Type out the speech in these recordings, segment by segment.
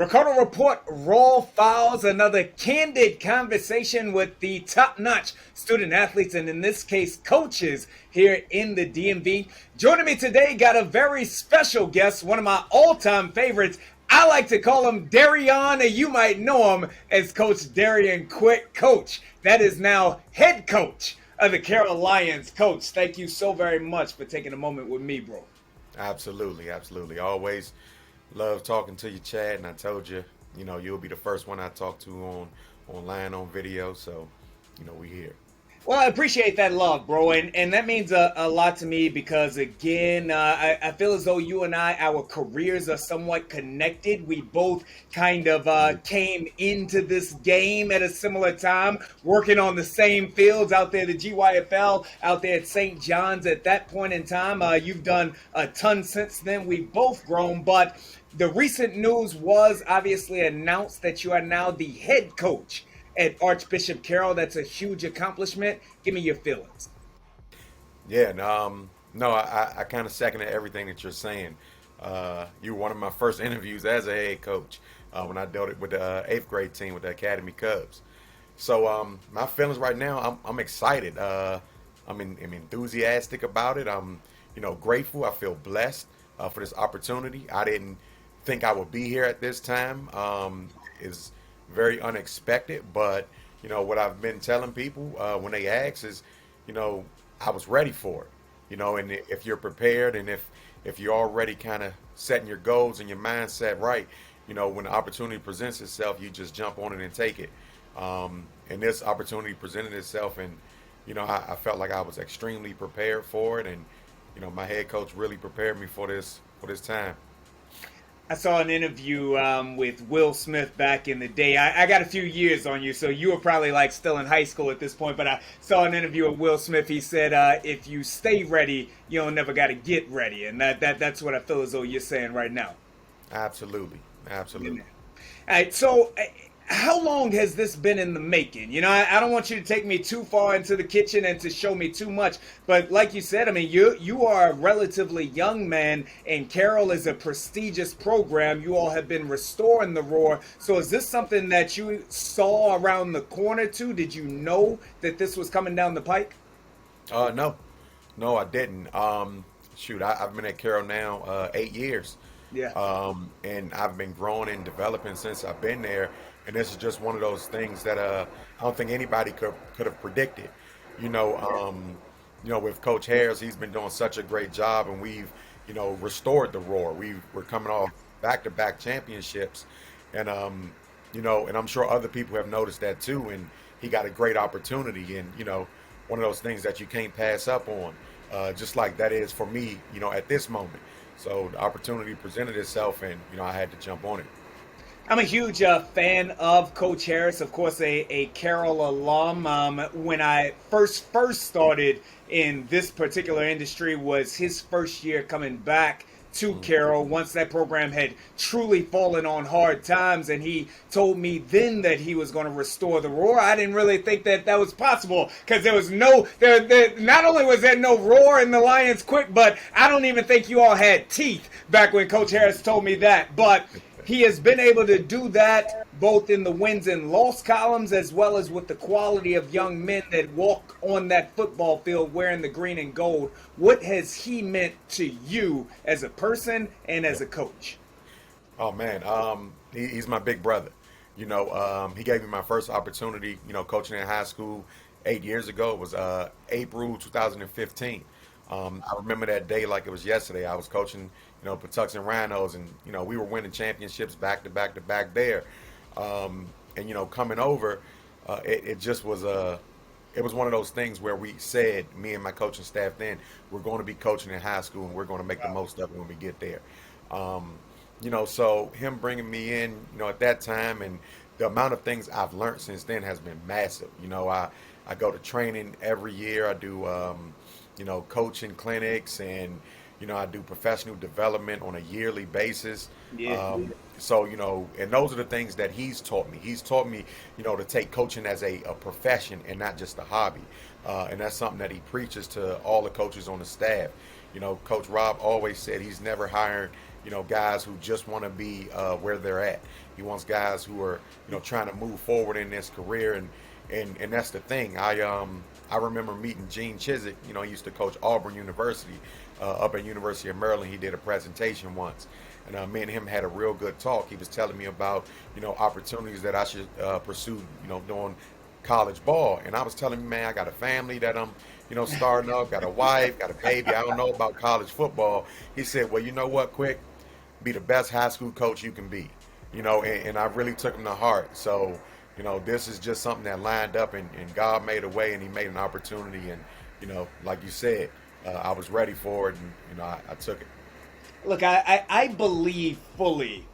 Ricardo Report Raw Files, another candid conversation with the top-notch student athletes, and in this case, coaches here in the DMV. Joining me today, got a very special guest, one of my all-time favorites. I like to call him Derian, and you might know him as Coach Derian Quick. Coach, that is now head coach of the Carroll Lions. Coach, thank you so very much for taking a moment with me, bro. Absolutely, absolutely. Always love talking to you, Chad. And I told you, you'll be the first one I talk to online on video. So, we here. Well, I appreciate that love, bro, and that means a lot to me because, again, I feel as though you and I, our careers are somewhat connected. We both kind of came into this game at a similar time, working on the same fields out there, the GYFL, out there at St. John's at that point in time. You've done a ton since then. We've both grown, but the recent news was obviously announced that you are now the head coach at Archbishop Carroll. That's a huge accomplishment. Give me your feelings. Yeah, no, I kind of second everything that you're saying. You were one of my first interviews as a head coach when I dealt it with the eighth grade team with the Academy Cubs. So my feelings right now, I'm excited. I'm enthusiastic about it. I'm grateful. I feel blessed for this opportunity. I didn't think I would be here at this time. Is very unexpected, but what I've been telling people when they ask is, I was ready for it, and if you're prepared and if you're already kind of setting your goals and your mindset right, when the opportunity presents itself, you just jump on it and take it. And this opportunity presented itself, and I felt like I was extremely prepared for it, and my head coach really prepared me for this time. I saw an interview with Will Smith back in the day. I got a few years on you, so you were probably like still in high school at this point. But I saw an interview with Will Smith. He said, "If you stay ready, you don't never got to get ready," and that's what I feel as though you're saying right now. Absolutely, absolutely. All right, so how long has this been in the making? I don't want you to take me too far into the kitchen and to show me too much, but like you said, I mean, you are a relatively young man, and Carroll is a prestigious program. You all have been restoring the roar. So is this something that you saw around the corner too? Did you know that this was coming down the pike? No, I didn't. I've been at Carroll now 8 years. Yeah. And I've been growing and developing since I've been there. And this is just one of those things that I don't think anybody could have predicted. With Coach Harris, he's been doing such a great job, and we've restored the roar. We're coming off back-to-back championships, and and I'm sure other people have noticed that too. And he got a great opportunity, and one of those things that you can't pass up on, just like that is for me, at this moment. So the opportunity presented itself, and I had to jump on it. I'm a huge fan of Coach Harris, of course, a Carroll alum. When I first started in this particular industry was his first year coming back to Carroll once that program had truly fallen on hard times, and he told me then that he was going to restore the roar. I didn't really think that was possible because there was not only was there no roar in the Lions Quick, but I don't even think you all had teeth back when Coach Harris told me that. But he has been able to do that both in the wins and loss columns as well as with the quality of young men that walk on that football field wearing the green and gold. What has he meant to you as a person and as a coach? Oh man, he's my big brother. He gave me my first opportunity, coaching in high school 8 years ago. It was April 2015. I remember that day like it was yesterday. I was coaching, Patuxent Rhinos, and we were winning championships back to back to back there. And coming over, it just was it was one of those things where we said, me and my coaching staff then, we're going to be coaching in high school, and we're going to make the most of it when we get there. So him bringing me in, at that time, and the amount of things I've learned since then has been massive. I go to training every year. I do, coaching clinics, and I do professional development on a yearly basis. Yeah. And those are the things that he's taught me. He's taught me, to take coaching as a profession and not just a hobby. And that's something that he preaches to all the coaches on the staff. Coach Rob always said he's never hired, guys who just want to be where they're at. He wants guys who are, trying to move forward in this career, and that's the thing. I remember meeting Gene Chizik. He used to coach Auburn University, up at University of Maryland. He did a presentation once, and me and him had a real good talk. He was telling me about, opportunities that I should pursue, doing college ball, and I was telling him, man, I got a family that I'm, starting up, got a wife, got a baby. I don't know about college football. He said, well, you know what, Quick, be the best high school coach you can be, and I really took him to heart. So, this is just something that lined up, and God made a way, and He made an opportunity, and, like you said, I was ready for it, and, I took it. Look, I believe fully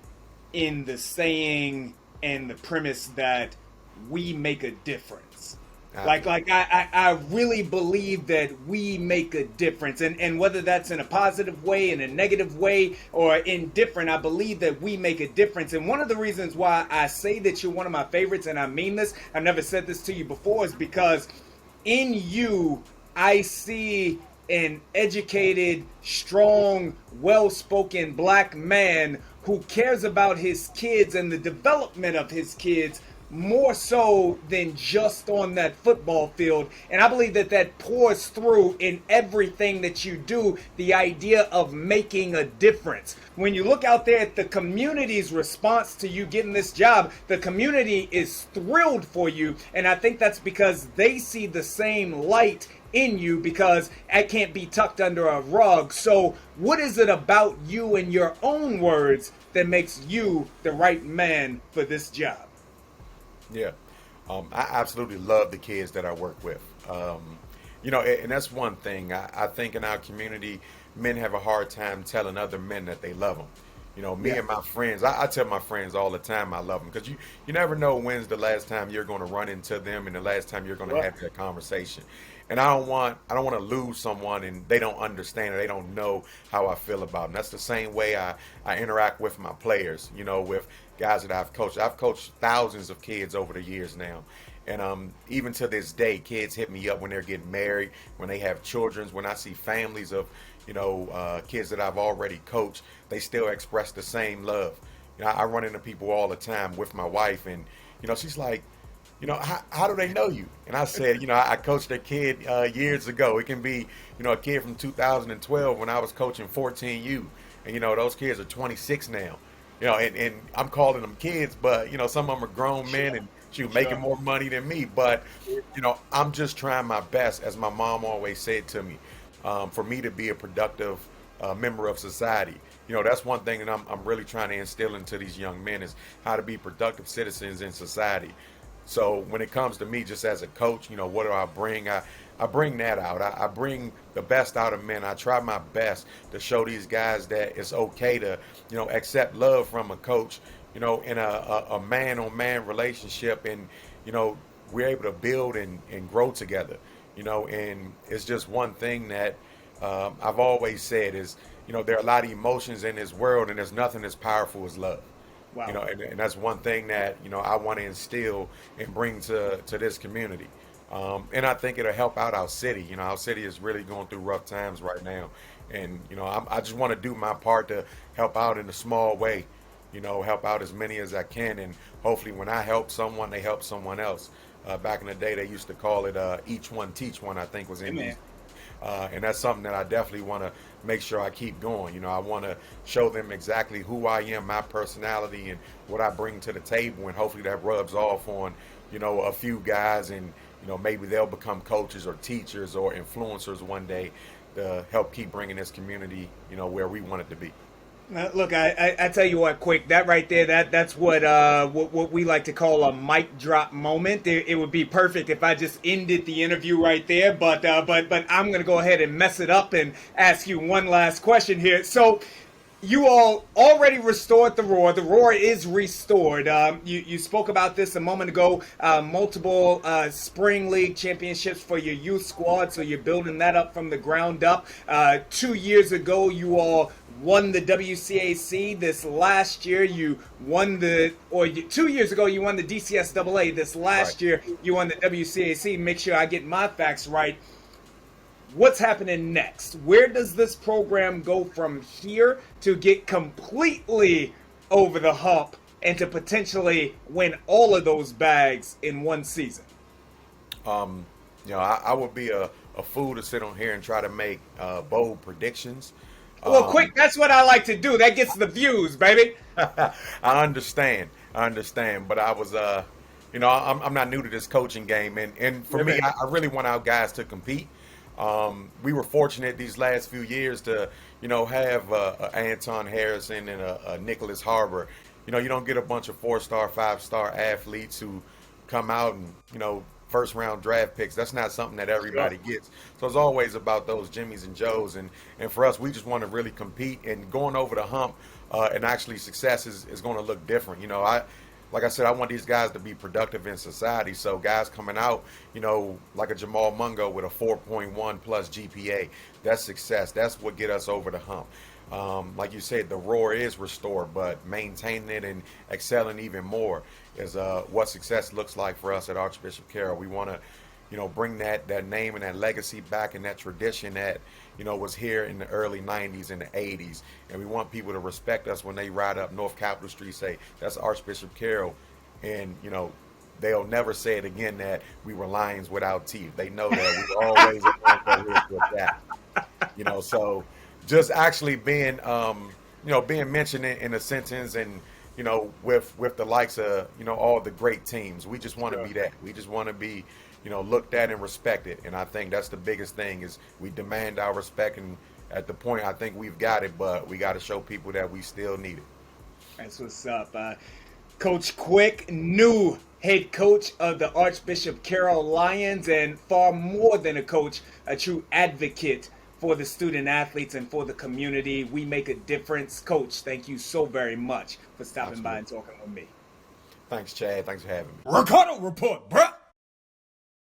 in the saying and the premise that we make a difference. I really believe that we make a difference, and whether that's in a positive way, in a negative way, or indifferent, I believe that we make a difference. And one of the reasons why I say that you're one of my favorites, and I mean this, I've never said this to you before, is because in you I see an educated, strong, well-spoken black man who cares about his kids and the development of his kids more so than just on that football field. And I believe that that pours through in everything that you do, the idea of making a difference. When you look out there at the community's response to you getting this job, the community is thrilled for you. And I think that's because they see the same light in you, because I can't be tucked under a rug. So what is it about you and your own words that makes you the right man for this job? Yeah, I absolutely love the kids that I work with. And that's one thing. I think in our community, men have a hard time telling other men that they love them. Me and my friends, I tell my friends all the time I love them, because you never know when's the last time you're going to run into them and the last time you're going to have that conversation. And I don't want to lose someone and they don't understand or they don't know how I feel about them. That's the same way I interact with my players, with guys that I've coached. I've coached thousands of kids over the years now. And even to this day, kids hit me up when they're getting married, when they have children, when I see families of, kids that I've already coached, they still express the same love. I run into people all the time with my wife, and, she's like, how do they know you? And I said, I coached a kid years ago. It can be, a kid from 2012 when I was coaching 14U. And, those kids are 26 now. And I'm calling them kids, but, some of them are grown men and making more money than me. But, I'm just trying my best, as my mom always said to me, for me to be a productive member of society. That's one thing that I'm really trying to instill into these young men, is how to be productive citizens in society. So when it comes to me, just as a coach, what do I bring? I bring that out. I bring the best out of men. I try my best to show these guys that it's okay to, accept love from a coach, in a man-on-man relationship, and, we're able to build and grow together, and it's just one thing that I've always said is, there are a lot of emotions in this world, and there's nothing as powerful as love. Wow. And that's one thing that, I want to instill and bring to this community. And I think it'll help out our city. Our city is really going through rough times right now. And, I just want to do my part to help out in a small way, help out as many as I can. And hopefully when I help someone, they help someone else. Back in the day, they used to call it each one, teach one, I think was in these. And that's something that I definitely want to make sure I keep going. I want to show them exactly who I am, my personality, and what I bring to the table. And hopefully that rubs off on, a few guys, and, maybe they'll become coaches or teachers or influencers one day to help keep bringing this community, where we want it to be. Look, I tell you what, Quick, that right there, that's what we like to call a mic drop moment. It would be perfect if I just ended the interview right there, but I'm gonna go ahead and mess it up and ask you one last question here. So, you all already restored the Roar. The Roar is restored. You spoke about this a moment ago. Multiple spring league championships for your youth squad, so you're building that up from the ground up. 2 years ago, you all won the WCAC. This last year, you won 2 years ago, you won the DCSAA. This last year, you won the WCAC. Make sure I get my facts right. What's happening next? Where does this program go from here to get completely over the hump and to potentially win all of those bags in one season? I would be a fool to sit on here and try to make bold predictions. Well, quick, that's what I like to do. That gets the views, baby. I understand. I understand. But I'm not new to this coaching game. And for me, I really want our guys to compete. We were fortunate these last few years to, have a Anton Harrison and a Nicholas Harbor. You don't get a bunch of 4-star, 5-star athletes who come out and, first round draft picks. That's not something that everybody gets. So it's always about those Jimmys and Joes. And for us, we just want to really compete, and going over the hump and actually success is going to look different. Like I said, I want these guys to be productive in society. So guys coming out, like a Jamal Mungo with a 4.1 plus GPA, that's success. That's what get us over the hump. Like you said, the roar is restored, but maintaining it and excelling even more is what success looks like for us at Archbishop Carroll. We want to, bring that name and that legacy back, and that tradition that, was here in the early 90s and the 80s. And we want people to respect us when they ride up North Capitol Street, say, that's Archbishop Carroll. And, they'll never say it again that we were lions without teeth. They know that we were always with that. So just actually being, being mentioned in a sentence, and, with the likes of, all the great teams. We just want to be that. We just want to be, looked at and respected. And I think that's the biggest thing, is we demand our respect. And at the point, I think we've got it, but we got to show people that we still need it. That's what's up. Coach Quick, new head coach of the Archbishop Carroll Lions, and far more than a coach, a true advocate for the student athletes and for the community. We make a difference. Coach, thank you so very much for stopping by and talking with me. Thanks, Chad. Thanks for having me. Ricardo report, bruh.